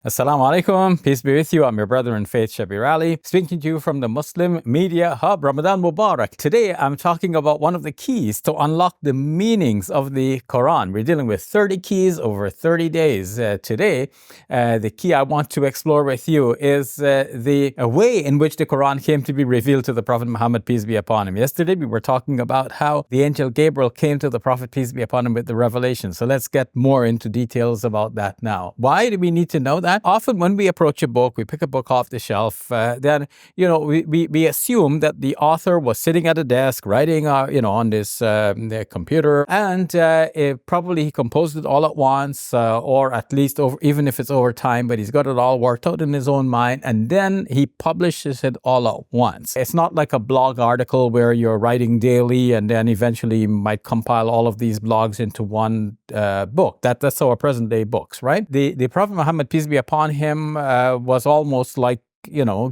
Assalamu alaikum, peace be with you. I'm your brother in faith, Shabir, speaking to you from the Muslim Media Hub. Ramadan Mubarak. Today, I'm talking about one of the keys to unlock the meanings of the Quran. We're dealing with 30 keys over 30 days. Today, the key I want to explore with you is the way in which the Quran came to be revealed to the Prophet Muhammad, peace be upon him. Yesterday, we were talking about how the angel Gabriel came to the Prophet, peace be upon him, with the revelation. So let's get more into details about that now. Why do we need to know that? Often when we approach a book, we pick a book off the shelf, then, we assume that the author was sitting at a desk writing, on this the computer, and probably he composed it all at once, or at least even if it's over time, but he's got it all worked out in his own mind, and then he publishes it all at once. It's not like a blog article where you're writing daily and then eventually you might compile all of these blogs into one book. That's our present day books, right? The Prophet Muhammad, peace be upon him, was almost like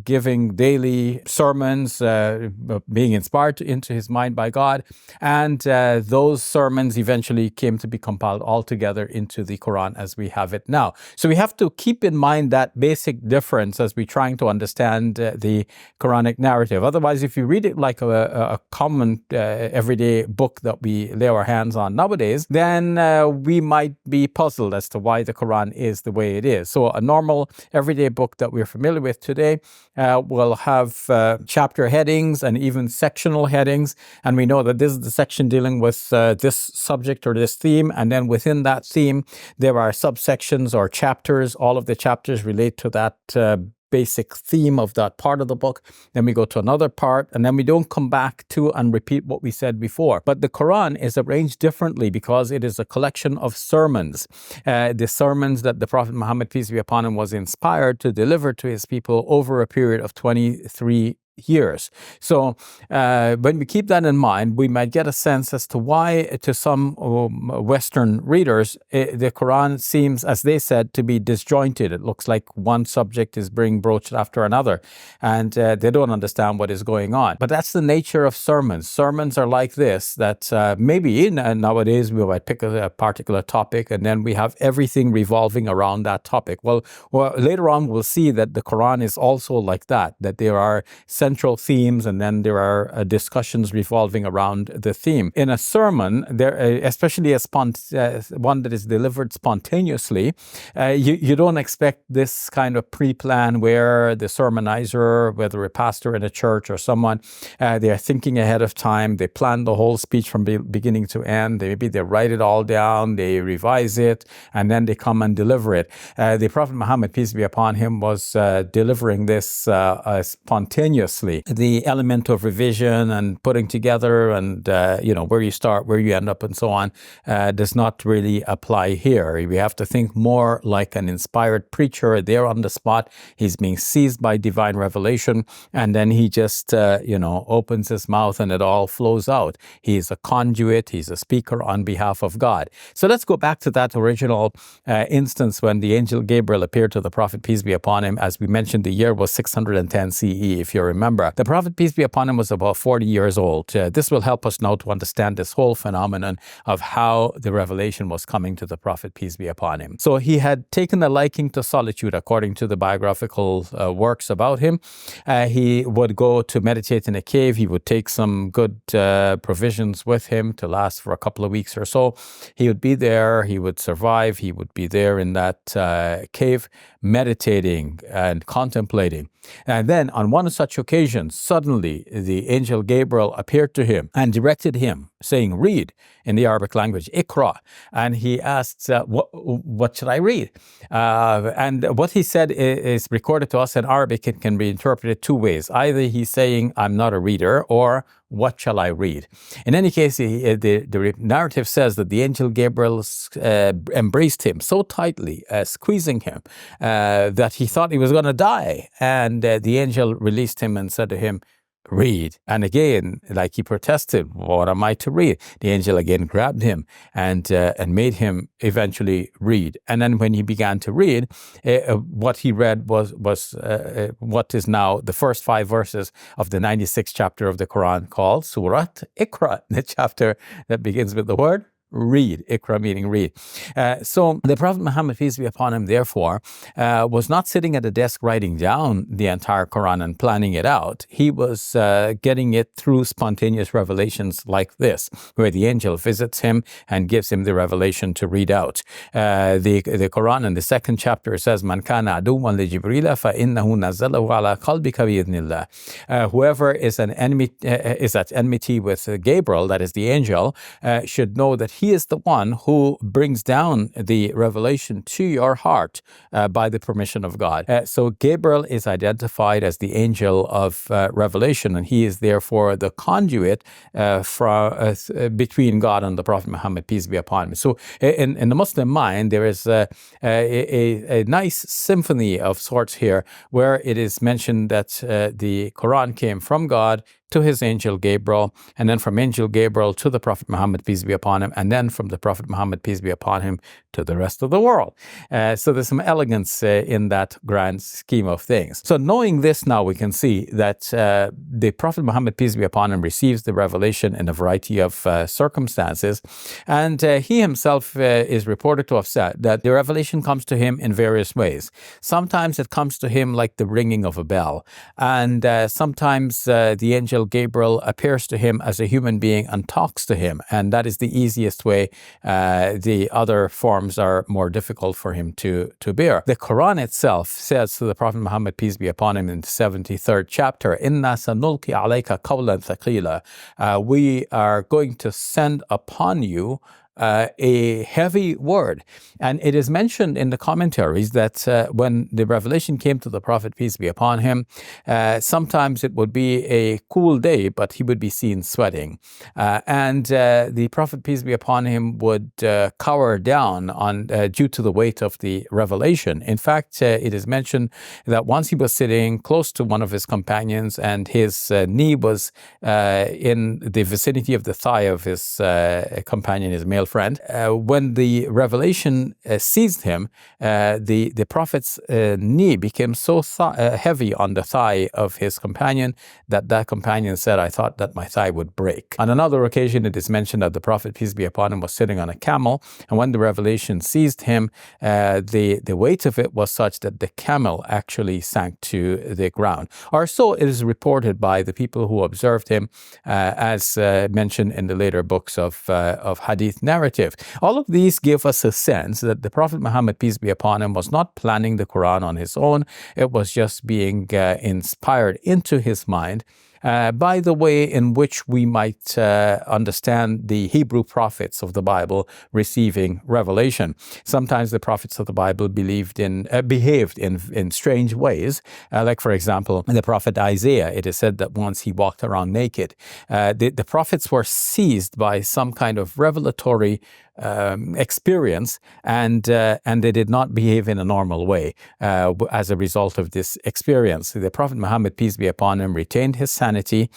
giving daily sermons, being inspired into his mind by God. And those sermons eventually came to be compiled all together into the Quran as we have it now. So we have to keep in mind that basic difference as we're trying to understand the Quranic narrative. Otherwise, if you read it like a common everyday book that we lay our hands on nowadays, then we might be puzzled as to why the Quran is the way it is. So a normal everyday book that we're familiar with today will have chapter headings and even sectional headings. And we know that this is the section dealing with this subject or this theme. And then within that theme, there are subsections or chapters. All of the chapters relate to that basic theme of that part of the book. Then we go to another part, and then we don't come back to and repeat what we said before. But the Quran is arranged differently because it is a collection of sermons. The sermons that the Prophet Muhammad, peace be upon him, was inspired to deliver to his people over a period of 23 years. So when we keep that in mind, we might get a sense as to why to some Western readers, the Quran seems, as they said, to be disjointed. It looks like one subject is being broached after another, and they don't understand what is going on. But that's the nature of sermons. Sermons are like this, that maybe nowadays we might pick a particular topic and then we have everything revolving around that topic. Well, later on we'll see that the Quran is also like that there are central themes, and then there are discussions revolving around the theme. In a sermon, there, especially one that is delivered spontaneously, you don't expect this kind of pre-plan where the sermonizer, whether a pastor in a church or someone, they are thinking ahead of time. They plan the whole speech from beginning to end. Maybe they write it all down, they revise it, and then they come and deliver it. The Prophet Muhammad, peace be upon him, was delivering this spontaneously. The element of revision and putting together and, where you start, where you end up, and so on, does not really apply here. We have to think more like an inspired preacher there on the spot. He's being seized by divine revelation, and then he just, opens his mouth and it all flows out. He's a conduit. He's a speaker on behalf of God. So let's go back to that original instance when the angel Gabriel appeared to the Prophet, peace be upon him. As we mentioned, the year was 610 CE, if you remember. The Prophet, peace be upon him, was about 40 years old. This will help us now to understand this whole phenomenon of how the revelation was coming to the Prophet, peace be upon him. So he had taken a liking to solitude, according to the biographical works about him. He would go to meditate in a cave. He would take some good provisions with him to last for a couple of weeks or so. He would be there. He would survive. He would be there in that cave, meditating and contemplating. And then on one such occasion, suddenly the angel Gabriel appeared to him and directed him, saying, read, in the Arabic language, Iqra. And he asked, what should I read? And what he said is recorded to us in Arabic. It can be interpreted two ways. Either he's saying, I'm not a reader, or what shall I read? In any case, the narrative says that the angel Gabriel embraced him so tightly, squeezing him, that he thought he was going to die. And the angel released him and said to him, read. And again, like he protested, what am I to read? The angel again grabbed him and made him eventually read. And then when he began to read, what he read was what is now the first 5 verses of the 96th chapter of the Quran, called Surat Iqra, the chapter that begins with the word read. Ikra meaning read. So the Prophet Muhammad, peace be upon him, therefore, was not sitting at a desk writing down the entire Quran and planning it out. He was getting it through spontaneous revelations like this, where the angel visits him and gives him the revelation to read out. The Quran in the second chapter says, "Man kana aduwwan li Jibril fa innahu nazzalahu ala qalbika bi'idhnillah." Whoever is at enmity with Gabriel, that is the angel, should know that he is the one who brings down the revelation to your heart by the permission of God. So Gabriel is identified as the angel of revelation, and he is therefore the conduit between God and the Prophet Muhammad, peace be upon him. So in the Muslim mind, there is a nice symphony of sorts here, where it is mentioned that the Quran came from God to his angel Gabriel, and then from angel Gabriel to the Prophet Muhammad, peace be upon him, and then from the Prophet Muhammad, peace be upon him, to the rest of the world. So there's some elegance in that grand scheme of things. So knowing this now, we can see that the Prophet Muhammad, peace be upon him, receives the revelation in a variety of circumstances, and he himself is reported to have said that the revelation comes to him in various ways. Sometimes it comes to him like the ringing of a bell, and sometimes the angel Gabriel appears to him as a human being and talks to him, and that is the easiest way. The other forms are more difficult for him to bear. The Quran itself says to the Prophet Muhammad, peace be upon him, in the 73rd chapter, "Inna sanulqi alayka qawlan thaqila." We are going to send upon you a heavy word. And it is mentioned in the commentaries that when the revelation came to the Prophet, peace be upon him, sometimes it would be a cool day, but he would be seen sweating. And the Prophet, peace be upon him, would cower down due to the weight of the revelation. In fact, it is mentioned that once he was sitting close to one of his companions, and his knee was in the vicinity of the thigh of his companion, his male friend. When the revelation seized him, the Prophet's knee became so heavy on the thigh of his companion that companion said, "I thought that my thigh would break." On another occasion, it is mentioned that the Prophet, peace be upon him, was sitting on a camel, and when the revelation seized him, the weight of it was such that the camel actually sank to the ground. Or so it is reported by the people who observed him, as mentioned in the later books of Hadith narrative. All of these give us a sense that the Prophet Muhammad, peace be upon him, was not planning the Quran on his own. It was just being inspired into his mind by the way in which we might understand the Hebrew prophets of the Bible receiving revelation. Sometimes the prophets of the Bible behaved in strange ways. Like, for example, the prophet Isaiah, it is said that once he walked around naked. The prophets were seized by some kind of revelatory experience, and they did not behave in a normal way as a result of this experience. The Prophet Muhammad, peace be upon him, retained his sanity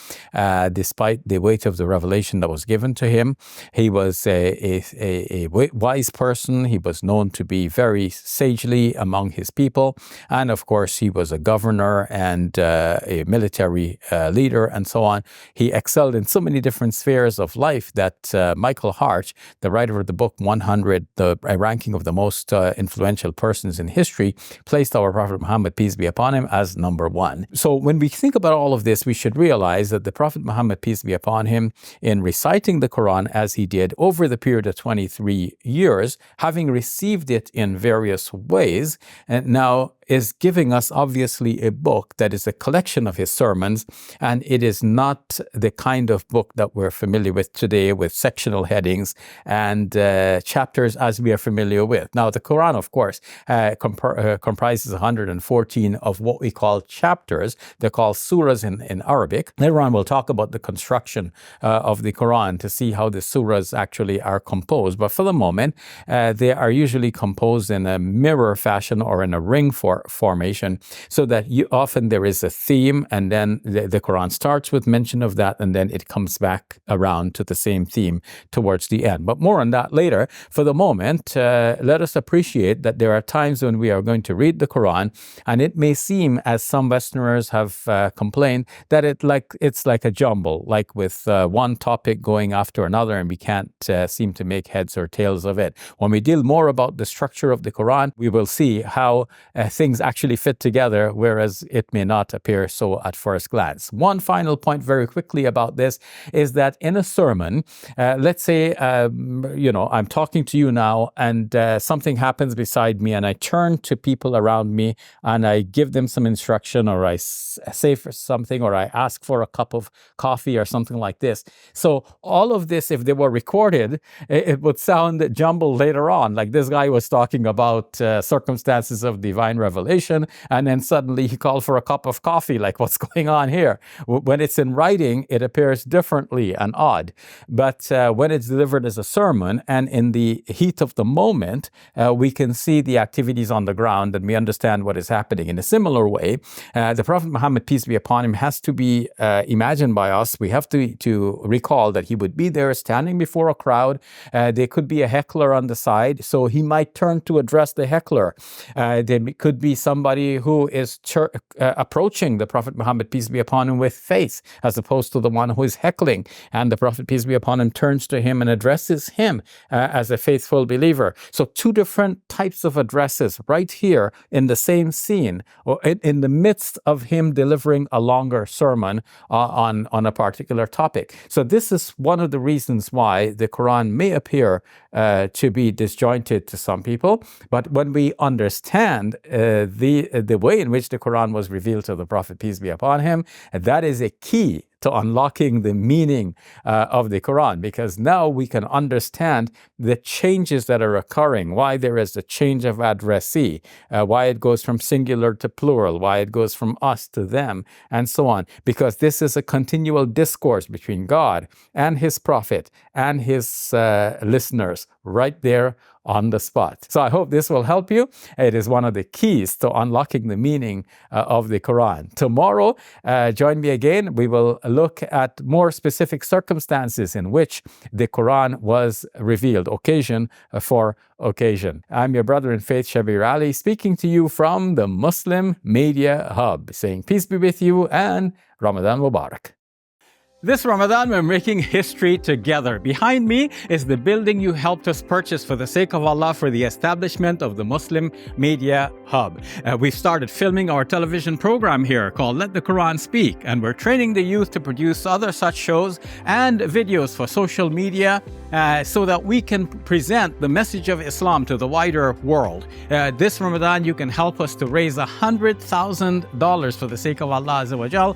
despite the weight of the revelation that was given to him. He was a wise person. He was known to be very sagely among his people, and of course he was a governor and a military leader and so on. He excelled in so many different spheres of life that Michael Hart, the writer of the book 100, the ranking of the most influential persons in history, placed our Prophet Muhammad, peace be upon him, as number one. So when we think about all of this, we should realize that the Prophet Muhammad, peace be upon him, in reciting the Quran as he did over the period of 23 years, having received it in various ways, and now is giving us obviously a book that is a collection of his sermons, and it is not the kind of book that we're familiar with today with sectional headings and chapters as we are familiar with. Now, the Quran, of course, comprises 114 of what we call chapters. They're called surahs in Arabic. Later on, we'll talk about the construction of the Quran to see how the surahs actually are composed. But for the moment, they are usually composed in a mirror fashion or in a ring form, formation, so that often there is a theme, and then the Quran starts with mention of that, and then it comes back around to the same theme towards the end. But more on that later. For the moment, let us appreciate that there are times when we are going to read the Quran, and it may seem, as some Westerners have complained, that it's like a jumble, like with one topic going after another, and we can't seem to make heads or tails of it. When we deal more about the structure of the Quran, we will see how things actually fit together, whereas it may not appear so at first glance. One final point very quickly about this is that in a sermon, let's say, I'm talking to you now, and something happens beside me, and I turn to people around me and I give them some instruction, or I say for something, or I ask for a cup of coffee or something like this. So all of this, if they were recorded, it would sound jumbled later on. Like this guy was talking about circumstances of divine revelation, and then suddenly he called for a cup of coffee. Like, what's going on here? When it's in writing, it appears differently and odd. But when it's delivered as a sermon, and in the heat of the moment, we can see the activities on the ground, and we understand what is happening. In a similar way, the Prophet Muhammad, peace be upon him, has to be imagined by us. We have to recall that he would be there standing before a crowd. There could be a heckler on the side, so he might turn to address the heckler. There could be somebody who is approaching the Prophet Muhammad, peace be upon him, with faith, as opposed to the one who is heckling. And the Prophet, peace be upon him, turns to him and addresses him as a faithful believer. So two different types of addresses right here in the same scene, or in the midst of him delivering a longer sermon on a particular topic. So this is one of the reasons why the Quran may appear to be disjointed to some people. But when we understand the way in which the Quran was revealed to the Prophet, peace be upon him, that is a key to unlocking the meaning of the Quran, because now we can understand the changes that are occurring, why there is a change of addressee, why it goes from singular to plural, why it goes from us to them, and so on. Because this is a continual discourse between God and His Prophet and His listeners right there on the spot. So I hope this will help you. It is one of the keys to unlocking the meaning of the Quran. Tomorrow, join me again. We will look at more specific circumstances in which the Quran was revealed, occasion for occasion. I'm your brother in faith, Shabir Ali, speaking to you from the Muslim Media Hub, saying peace be with you and Ramadan Mubarak. This Ramadan, we're making history together. Behind me is the building you helped us purchase for the sake of Allah for the establishment of the Muslim Media Hub. We've started filming our television program here called Let the Quran Speak, and we're training the youth to produce other such shows and videos for social media so that we can present the message of Islam to the wider world. This Ramadan, you can help us to raise $100,000 for the sake of Allah Azza wa Jal.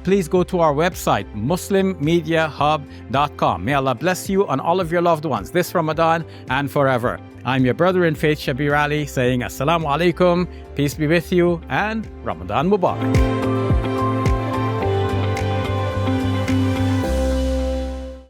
Please go to our website, muslimmediahub.com. May Allah bless you and all of your loved ones this Ramadan and forever. I'm your brother in faith, Shabir Ali, saying Assalamu alaikum, peace be with you, and Ramadan Mubarak.